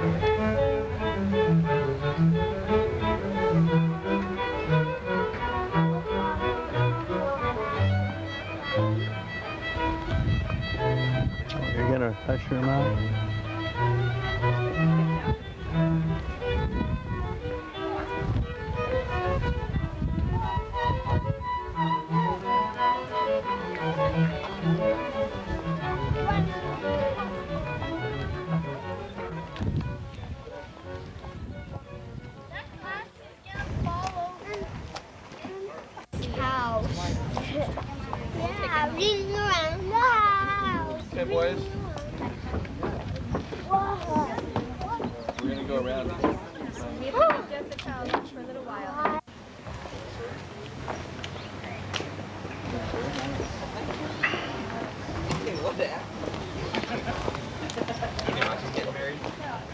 You're gonna touch your mouth? House. Yeah, ring around the house. Okay, boys. Whoa. We're gonna go around. We have to give Jessica lunch for a little while.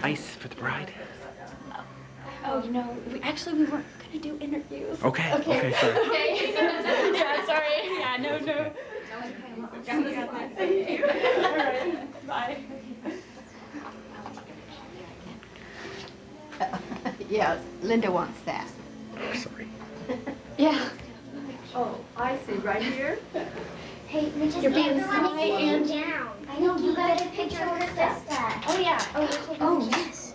Ice for the bride. Oh, no. We weren't going to do interviews. Okay, sorry. Okay. Yeah, sorry. Yeah, no. All right. Bye. Yes, Linda wants that. Sorry. Yeah. Oh, I see, right here? Hey, we just You're being can't silly and down. I know, you got a picture of Krista. Oh, yeah. Oh, yes.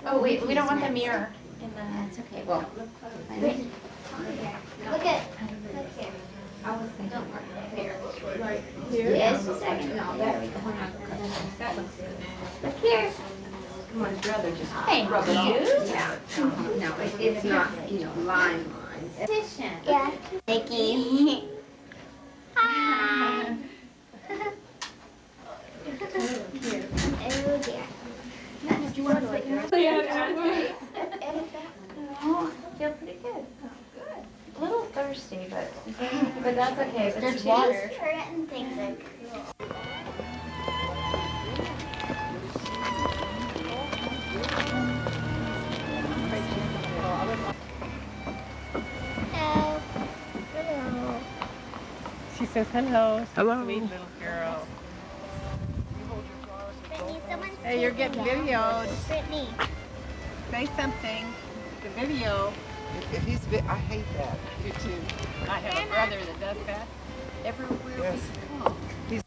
Oh, wait. We don't want the mirror in the... That's okay, well, I Look know. at, look here. I was thinking here. Right here? Yes, a second, no, there we go. Look here. My brother just Thank rubbed it you. off. Yeah, no, it's not, line. Yeah. Nikki. Hi. Oh, dear. Do you want to sit here? Yeah. Oh, I feel pretty good. A little thirsty, but that's okay. But There's water. Certain things are cool. Hello. Hello. She says hello. Hello. Sweet little girl. Brittany, someone's Hey, you're getting videoed. Brittany. Say something. The video. If he's, I hate that. You too. I have a brother that does that. Everywhere Yes. we go.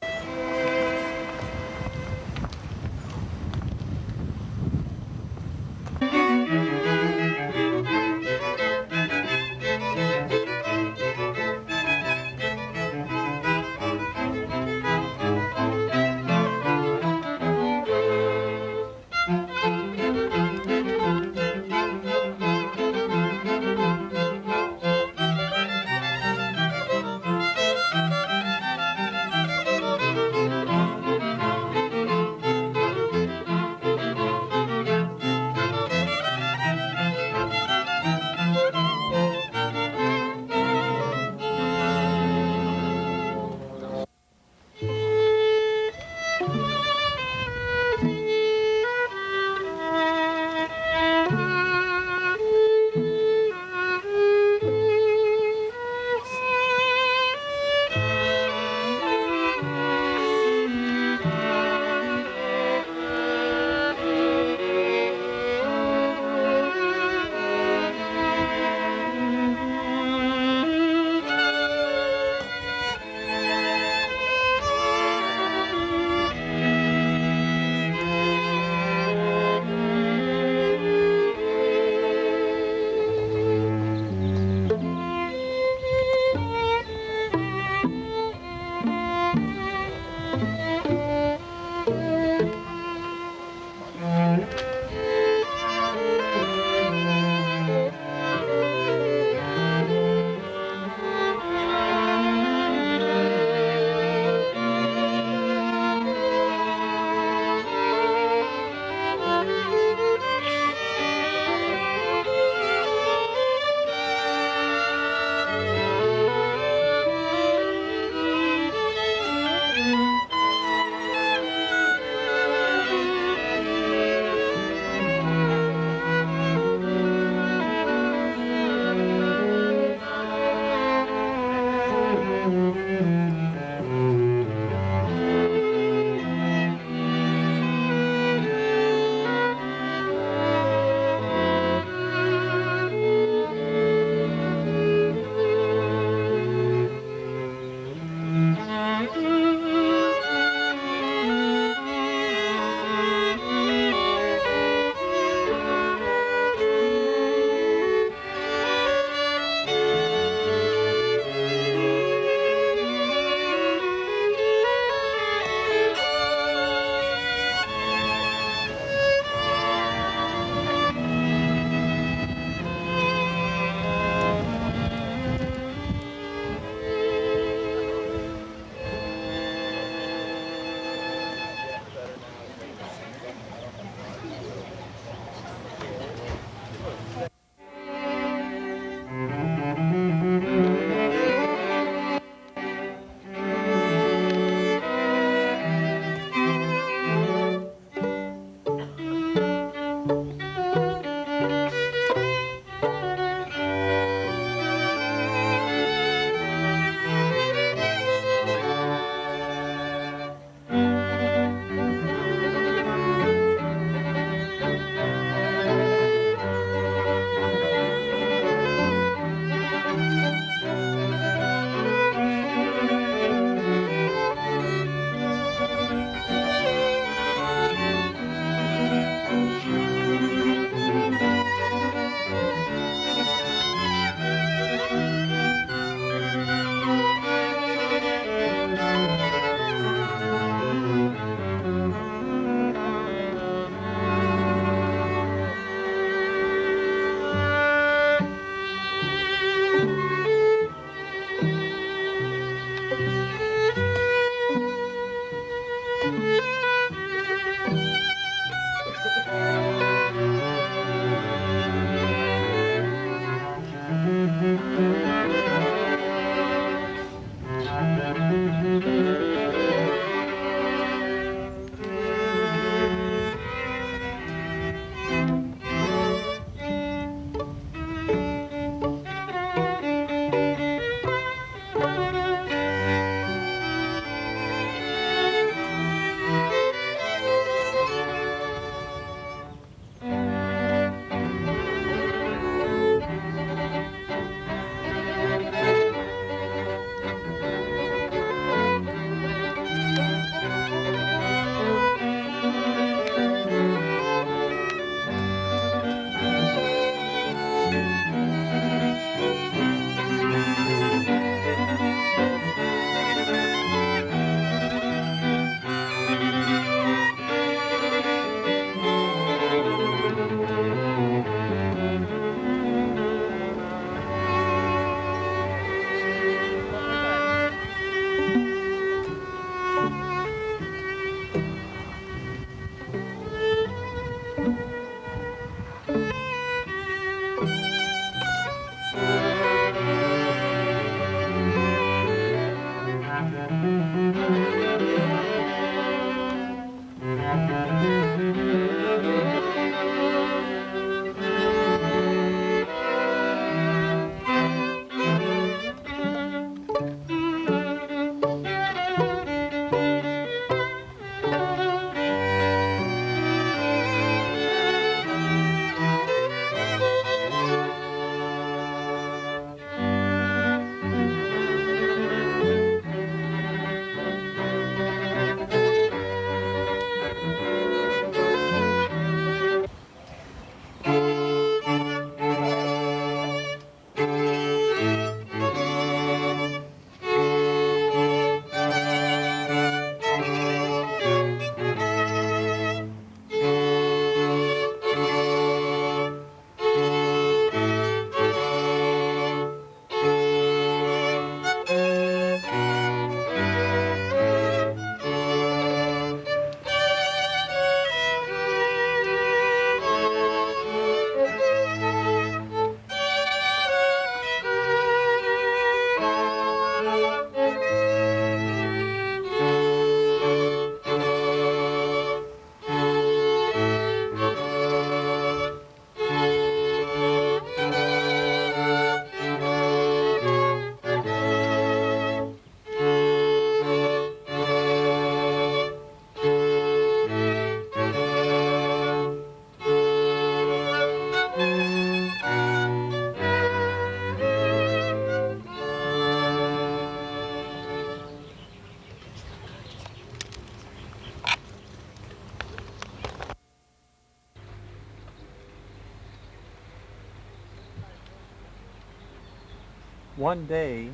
One day,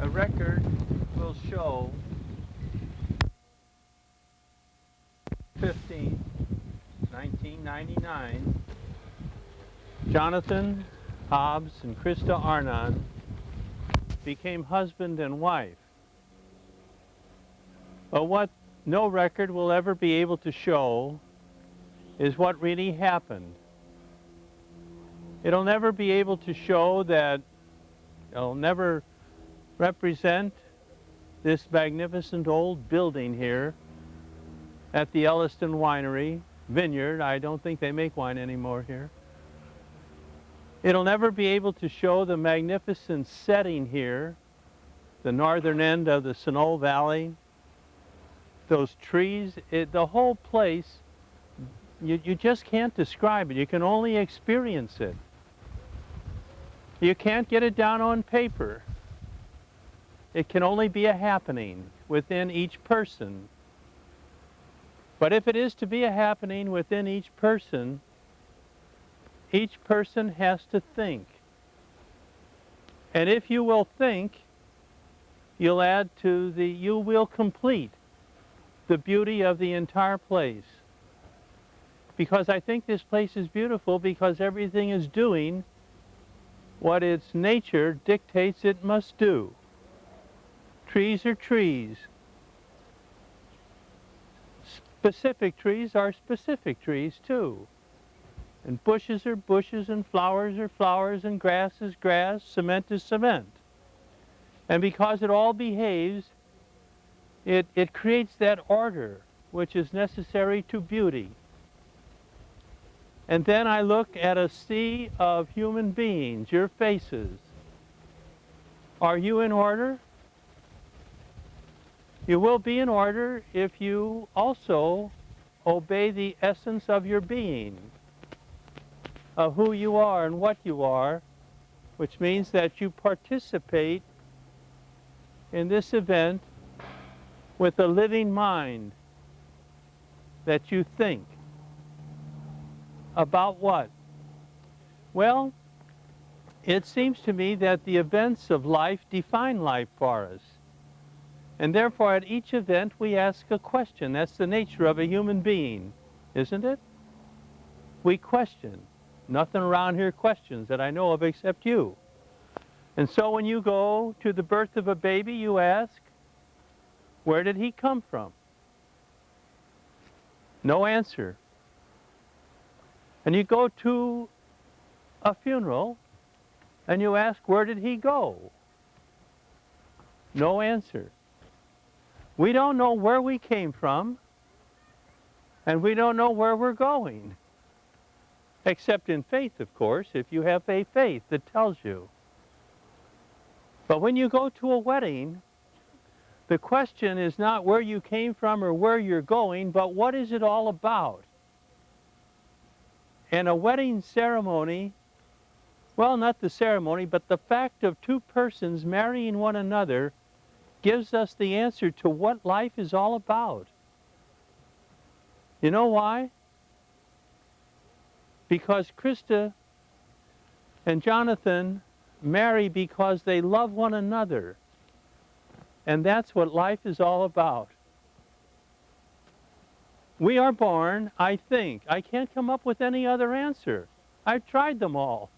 a record will show 15, 1999, Jonathan Hobbs and Krista Arnon became husband and wife. But what no record will ever be able to show is what really happened. It'll never be able to show that, it'll never represent this magnificent old building here at the Elliston Winery Vineyard. I don't think they make wine anymore here. It'll never be able to show the magnificent setting here, the northern end of the Sunol Valley, those trees, the whole place. You just can't describe it. You can only experience it. You can't get it down on paper. It can only be a happening within each person. But if it is to be a happening within each person has to think. And if you will think, you will complete the beauty of the entire place. Because I think this place is beautiful because everything is doing what its nature dictates it must do. Trees are trees. Specific trees are specific trees too. And bushes are bushes, and flowers are flowers, and grass is grass, cement is cement. And because it all behaves, it creates that order which is necessary to beauty. And then I look at a sea of human beings, your faces. Are you in order? You will be in order if you also obey the essence of your being, of who you are and what you are, which means that you participate in this event with a living mind, that you think. About what? Well, it seems to me that the events of life define life for us. And therefore, at each event, we ask a question. That's the nature of a human being, isn't it? We question. Nothing around here questions that I know of except you. And so when you go to the birth of a baby, you ask, where did he come from? No answer. And you go to a funeral, and you ask, where did he go? No answer. We don't know where we came from, and we don't know where we're going. Except in faith, of course, if you have a faith that tells you. But when you go to a wedding, the question is not where you came from or where you're going, but what is it all about? And a wedding ceremony, well, not the ceremony, but the fact of two persons marrying one another gives us the answer to what life is all about. You know why? Because Krista and Jonathan marry because they love one another. And that's what life is all about. We are born, I think. I can't come up with any other answer. I've tried them all.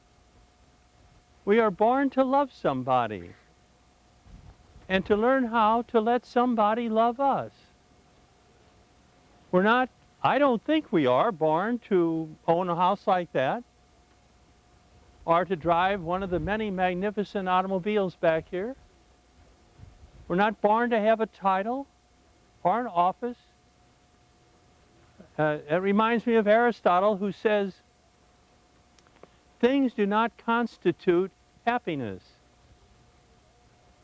We are born to love somebody and to learn how to let somebody love us. We're not, I don't think we are born to own a house like that or to drive one of the many magnificent automobiles back here. We're not born to have a title or an office. It reminds me of Aristotle, who says, things do not constitute happiness.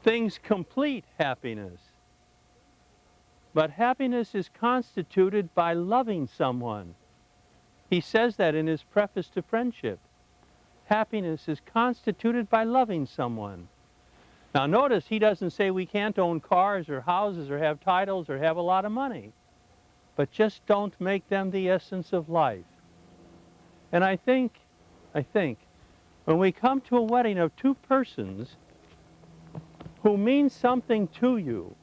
Things complete happiness. But happiness is constituted by loving someone. He says that in his preface to Friendship. Happiness is constituted by loving someone. Now notice, he doesn't say we can't own cars or houses or have titles or have a lot of money. But just don't make them the essence of life. And I think, when we come to a wedding of two persons who mean something to you,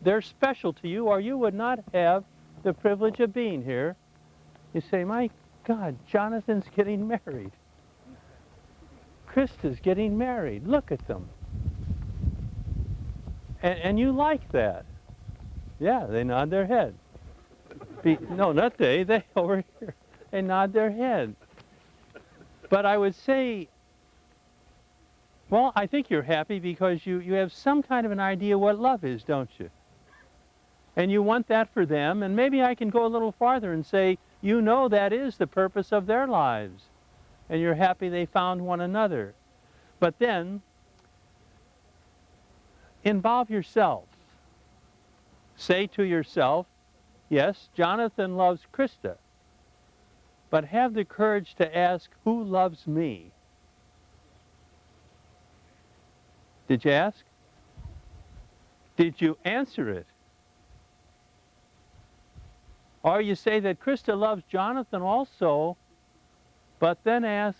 they're special to you, or you would not have the privilege of being here. You say, my God, Jonathan's getting married. Krista's getting married. Look at them. And you like that. Yeah, they nod their head. No, not they over here. They nod their head. But I would say, well, I think you're happy because you have some kind of an idea what love is, don't you? And you want that for them, and maybe I can go a little farther and say, you know that is the purpose of their lives, and you're happy they found one another. But then, involve yourself. Say to yourself, yes, Jonathan loves Krista, but have the courage to ask, who loves me? Did you ask? Did you answer it? Or you say that Krista loves Jonathan also, but then ask,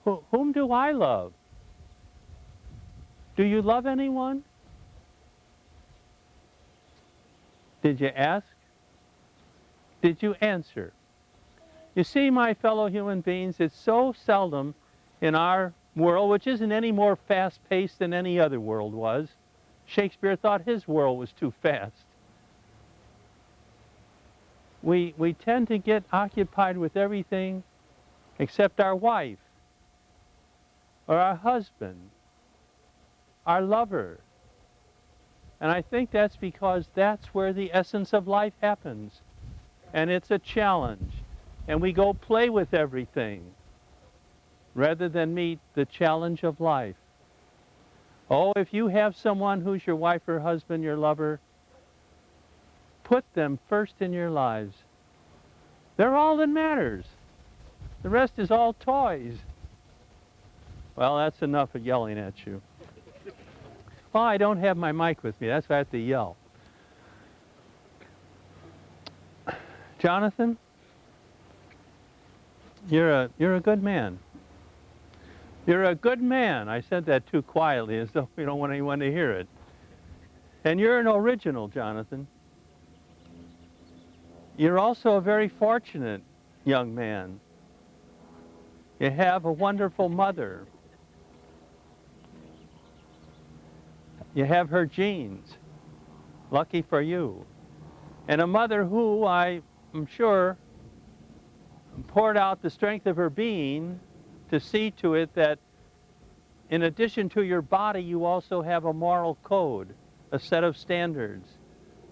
whom do I love? Do you love anyone? Did you ask? Did you answer? You see, my fellow human beings, it's so seldom in our world, which isn't any more fast-paced than any other world was. Shakespeare thought his world was too fast. we tend to get occupied with everything except our wife or our husband, our lover. And I think that's because that's where the essence of life happens. And it's a challenge. And we go play with everything rather than meet the challenge of life. Oh, if you have someone who's your wife or husband, your lover, put them first in your lives. They're all that matters. The rest is all toys. Well, that's enough of yelling at you. Well, I don't have my mic with me. That's why I have to yell. Jonathan, you're a good man. You're a good man. I said that too quietly as though we don't want anyone to hear it. And you're an original, Jonathan. You're also a very fortunate young man. You have a wonderful mother. You have her genes. Lucky for you. And a mother who, I am sure, poured out the strength of her being to see to it that in addition to your body, you also have a moral code, a set of standards.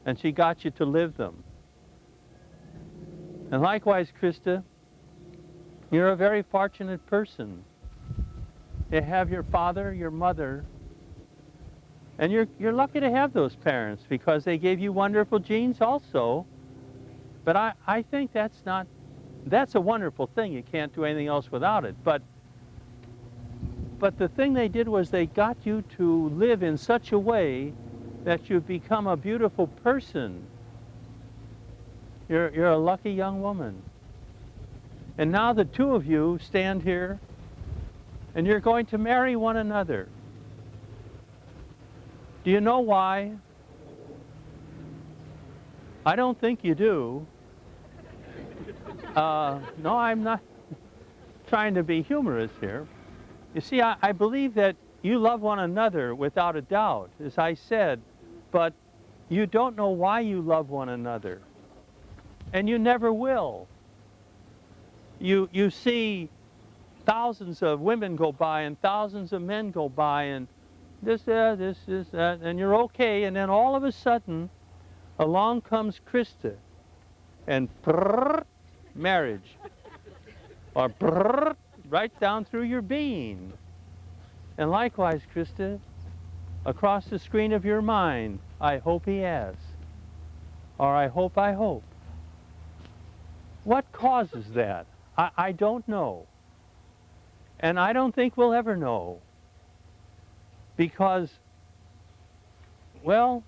And she got you to live them. And likewise, Krista, you're a very fortunate person. You have your father, your mother, and you're lucky to have those parents because they gave you wonderful genes also. But I think that's a wonderful thing. You can't do anything else without it. But the thing they did was they got you to live in such a way that you've become a beautiful person. You're a lucky young woman. And now the two of you stand here and you're going to marry one another. Do you know why? I don't think you do. No, I'm not trying to be humorous here. You see, I believe that you love one another without a doubt, as I said, but you don't know why you love one another. And you never will. You see thousands of women go by and thousands of men go by and this, that, and you're okay, and then all of a sudden, along comes Krista, and brrr, marriage, or brrr, right down through your being. And likewise, Krista, across the screen of your mind, I hope he has, or I hope. What causes that? I don't know. And I don't think we'll ever know. Because, well,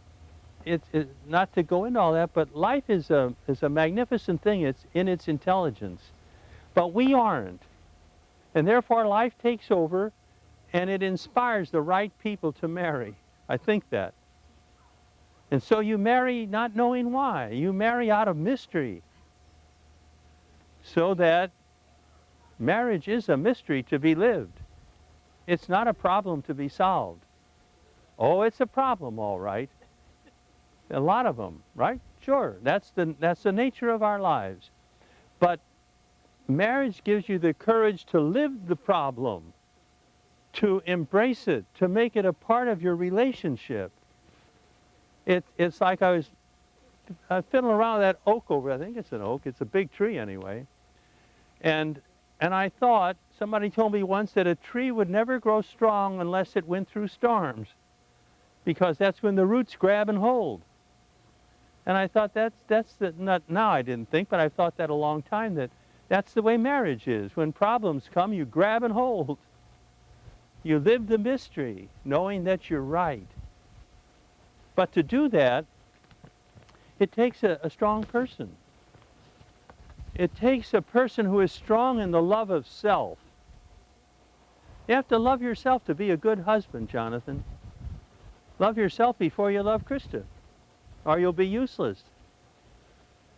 it's not to go into all that, but life is a magnificent thing. It's in its intelligence. But we aren't. And therefore life takes over and it inspires the right people to marry. I think that. And so you marry not knowing why. You marry out of mystery. So that marriage is a mystery to be lived. It's not a problem to be solved. Oh, it's a problem, all right. A lot of them, right? Sure, that's the nature of our lives. But marriage gives you the courage to live the problem, to embrace it, to make it a part of your relationship. It's like I was fiddling around with that oak over, I think it's an oak, it's a big tree anyway. And I thought, somebody told me once that a tree would never grow strong unless it went through storms, because that's when the roots grab and hold. And I thought now I didn't think, but I've thought that a long time, that's the way marriage is. When problems come, you grab and hold. You live the mystery, knowing that you're right. But to do that, it takes a strong person. It takes a person who is strong in the love of self. You have to love yourself to be a good husband, Jonathan. Love yourself before you love Krista, or you'll be useless.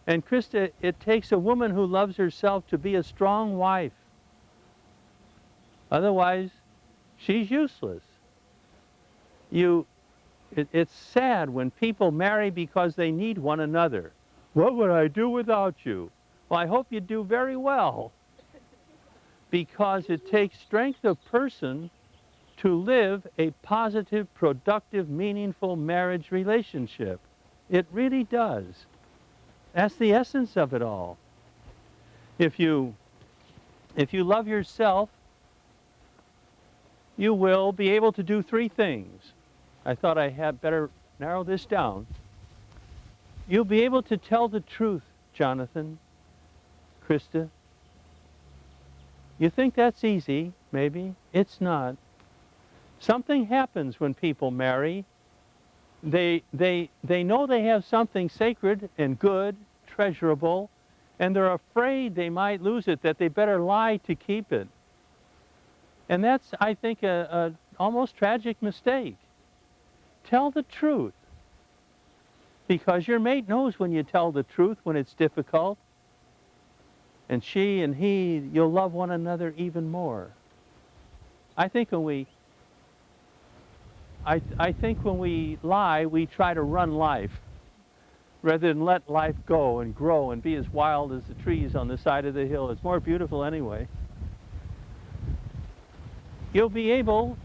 And Krista, it takes a woman who loves herself to be a strong wife. Otherwise, she's useless. It's sad when people marry because they need one another. What would I do without you? Well, I hope you do very well, because it takes strength of person to live a positive, productive, meaningful marriage relationship. It really does. That's the essence of it all. If you love yourself, you will be able to do three things. I thought I had better narrow this down. You'll be able to tell the truth, Jonathan, Krista. You think that's easy, maybe? It's not. Something happens when people marry. They know they have something sacred and good, treasurable, and they're afraid they might lose it, that they better lie to keep it. And that's, I think, a almost tragic mistake. Tell the truth. Because your mate knows when you tell the truth, when it's difficult. And she and he, you'll love one another even more. I think when we lie, we try to run life rather than let life go and grow and be as wild as the trees on the side of the hill. It's more beautiful anyway. You'll be able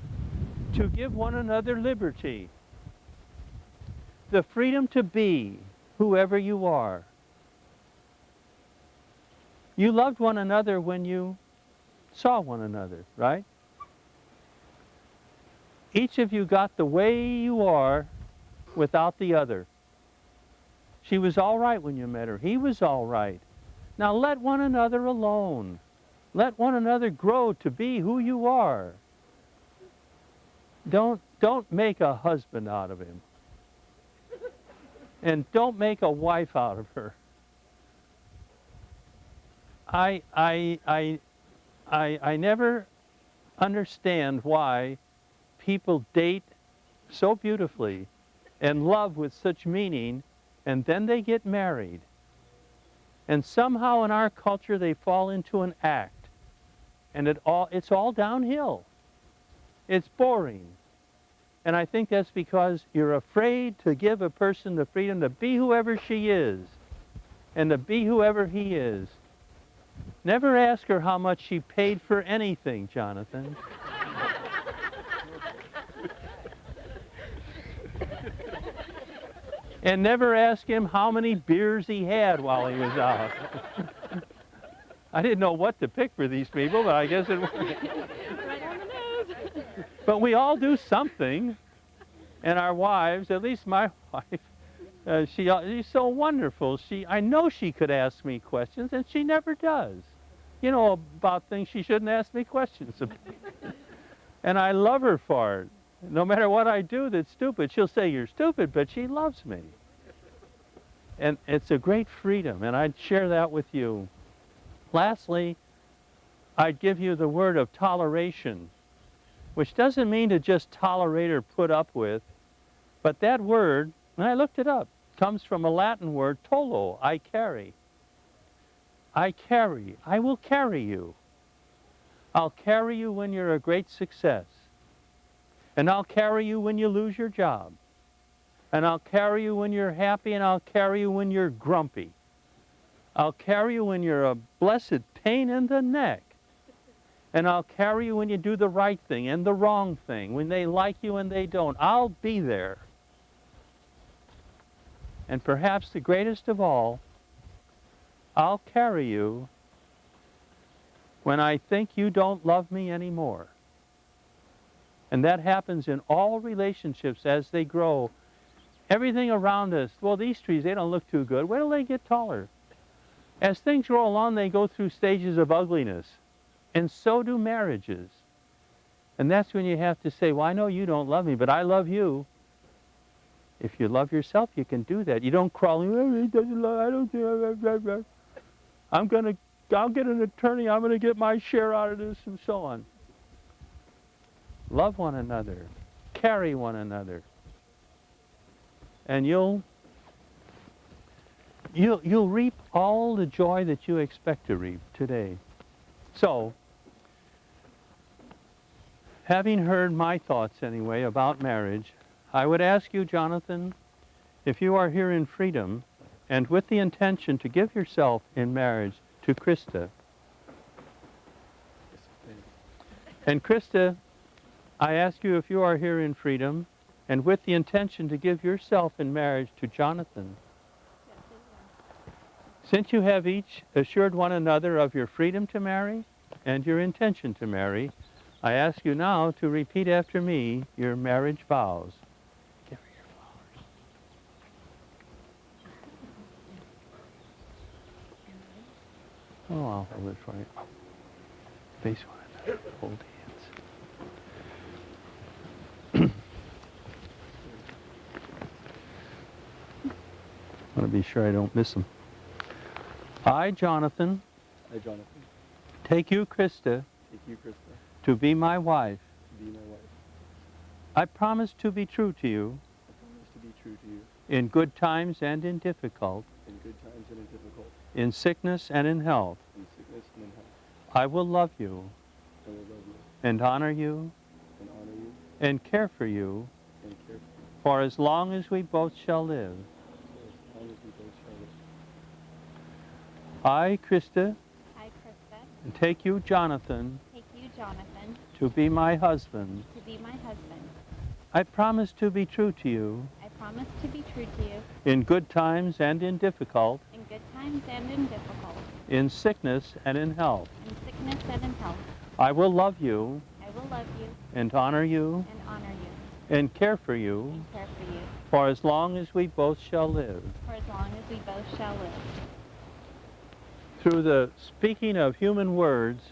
to give one another liberty, the freedom to be whoever you are. You loved one another when you saw one another, right? Each of you got the way you are without the other. She was all right when you met her. He was all right. Now let one another alone. Let one another grow to be who you are. Don't make a husband out of him. And don't make a wife out of her. I never understand why people date so beautifully and love with such meaning, and then they get married. And somehow in our culture they fall into an act, and it's all downhill. It's boring. And I think that's because you're afraid to give a person the freedom to be whoever she is and to be whoever he is. Never ask her how much she paid for anything, Jonathan. And never ask him how many beers he had while he was out. I didn't know what to pick for these people, but I guess it worked. Right on the nose. But we all do something. And our wives, at least my wife, she's so wonderful. I know she could ask me questions, and she never does. You know, about things she shouldn't ask me questions about. And I love her for it. No matter what I do that's stupid, she'll say, "You're stupid," but she loves me. And it's a great freedom, and I'd share that with you. Lastly, I'd give you the word of toleration, which doesn't mean to just tolerate or put up with, but that word, and I looked it up, comes from a Latin word, tolo, I carry. I carry. I will carry you. I'll carry you when you're a great success. And I'll carry you when you lose your job. And I'll carry you when you're happy, and I'll carry you when you're grumpy. I'll carry you when you're a blessed pain in the neck. And I'll carry you when you do the right thing and the wrong thing, when they like you and they don't. I'll be there. And perhaps the greatest of all, I'll carry you when I think you don't love me anymore. And that happens in all relationships as they grow. Everything around us, well, these trees, they don't look too good. Wait till they get taller. As things grow along, they go through stages of ugliness. And so do marriages. And that's when you have to say, well, I know you don't love me, but I love you. If you love yourself, you can do that. You don't crawl, oh, he doesn't love, I don't think, I'll get an attorney, I'm going to get my share out of this, and so on. Love one another. Carry one another. And you'll reap all the joy that you expect to reap today. So, having heard my thoughts anyway about marriage, I would ask you, Jonathan, if you are here in freedom and with the intention to give yourself in marriage to Krista. And Krista, I ask you if you are here in freedom and with the intention to give yourself in marriage to Jonathan. Since you have each assured one another of your freedom to marry and your intention to marry, I ask you now to repeat after me your marriage vows. Give her your flowers. Oh, I'll hold it for you. Face one another. Hold hands. I want to be sure I don't miss them. I, Jonathan, take you, Krista, to be my wife. I promise to be true to you in good times and in difficult, in sickness and in health. I will love you and honor you and care for you for as long as we both shall live. I, Krista, take you, Jonathan, to be my husband. I promise to be true to you in good times and in difficult, in sickness and in health. I will love you and honor you and care for you for as long as we both shall live. Through the speaking of human words,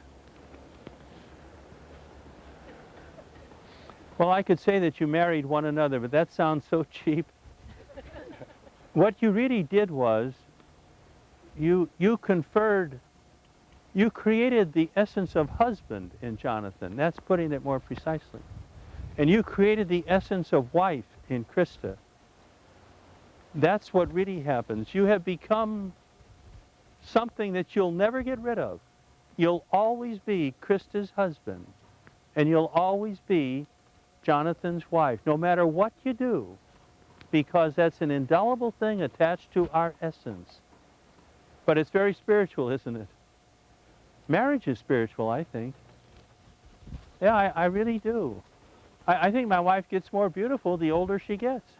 well, I could say that you married one another, but that sounds so cheap. What you really did was you created the essence of husband in Jonathan. That's putting it more precisely. And you created the essence of wife in Krista. That's what really happens. You have become something that you'll never get rid of. You'll always be Krista's husband, and you'll always be Jonathan's wife, no matter what you do, because that's an indelible thing attached to our essence. But it's very spiritual, isn't it? Marriage is spiritual, I think. Yeah, I really do. I think my wife gets more beautiful the older she gets.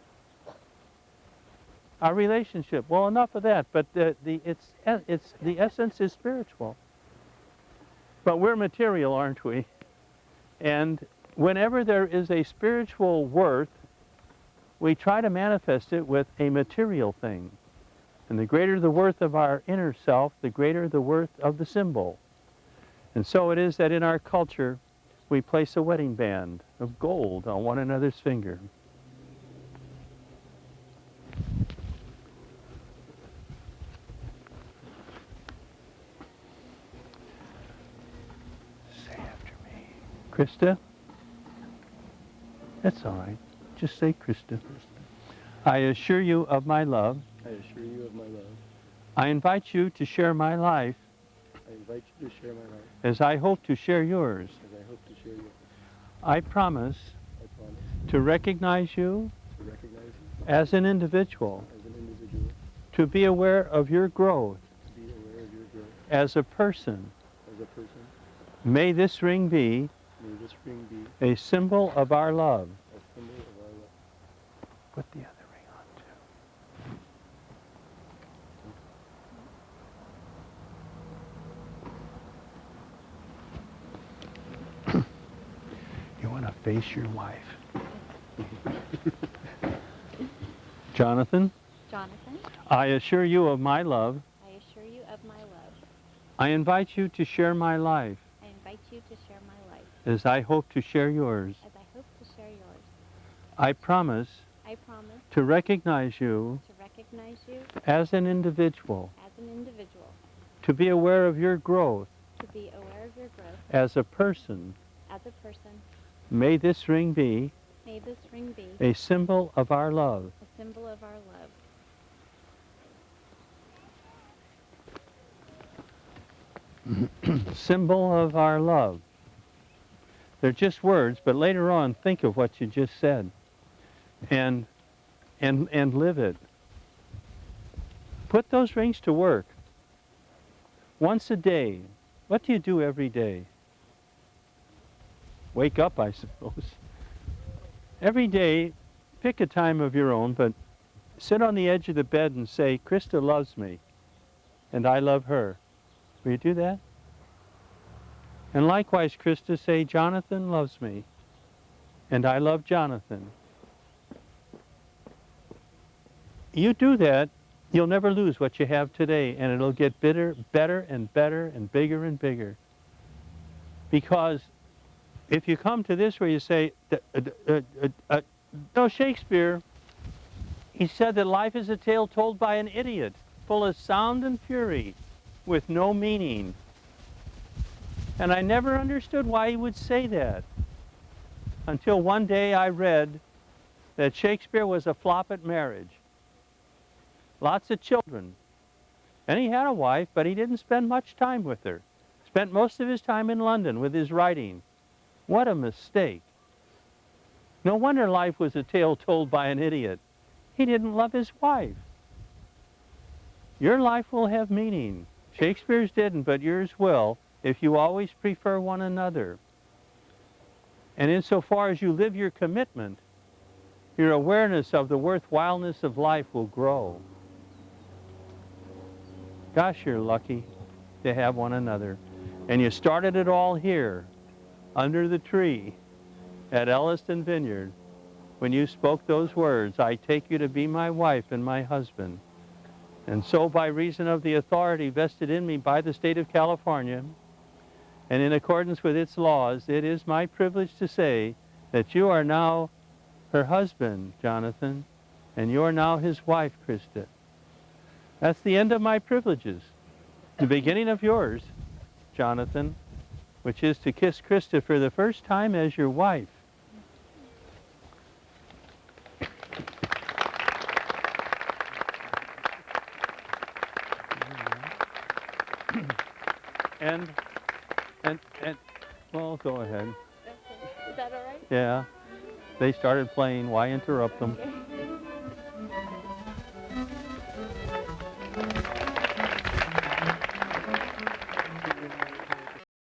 Our relationship, well, enough of that, but the essence is spiritual. But we're material, aren't we? And whenever there is a spiritual worth, we try to manifest it with a material thing. And the greater the worth of our inner self, the greater the worth of the symbol. And so it is that in our culture, we place a wedding band of gold on one another's finger. Say after me. Krista? That's all right. Just say Krista. I assure you of my love. I invite you to share my life as I hope to share yours. I promise to recognize you as an individual, to be aware of your growth as a person. May this ring be a symbol of our love. Put the other ring on too. You want to face your wife. Jonathan, I assure you of my love. I invite you to share my life as I hope to share yours. I promise to recognize you as an individual, to be aware of your growth as a person. May this ring be a symbol of our love. Symbol of our love. They're just words, but later on, think of what you just said and live it. Put those rings to work. Once a day. What do you do every day? Wake up, I suppose. Every day, pick a time of your own, but sit on the edge of the bed and say, Krista loves me, and I love her. Will you do that? And likewise, Krista, say, Jonathan loves me, and I love Jonathan. You do that, you'll never lose what you have today, and it'll get better and better and bigger and bigger. Because if you come to this where you say, no, Shakespeare, he said that life is a tale told by an idiot, full of sound and fury, with no meaning. And I never understood why he would say that, until one day I read that Shakespeare was a flop at marriage. Lots of children. And he had a wife, but he didn't spend much time with her. Spent most of his time in London with his writing. What a mistake. No wonder life was a tale told by an idiot. He didn't love his wife. Your life will have meaning. Shakespeare's didn't, but yours will, if you always prefer one another. And insofar as you live your commitment, your awareness of the worthwhileness of life will grow. Gosh, you're lucky to have one another. And you started it all here, under the tree, at Elliston Vineyard, when you spoke those words, I take you to be my wife and my husband. And so by reason of the authority vested in me by the state of California, and in accordance with its laws, it is my privilege to say that you are now her husband, Jonathan, and you are now his wife, Krista. That's the end of my privileges. The beginning of yours, Jonathan, which is to kiss Krista for the first time as your wife. And well, go ahead. Is that all right? Yeah. They started playing. Why interrupt them?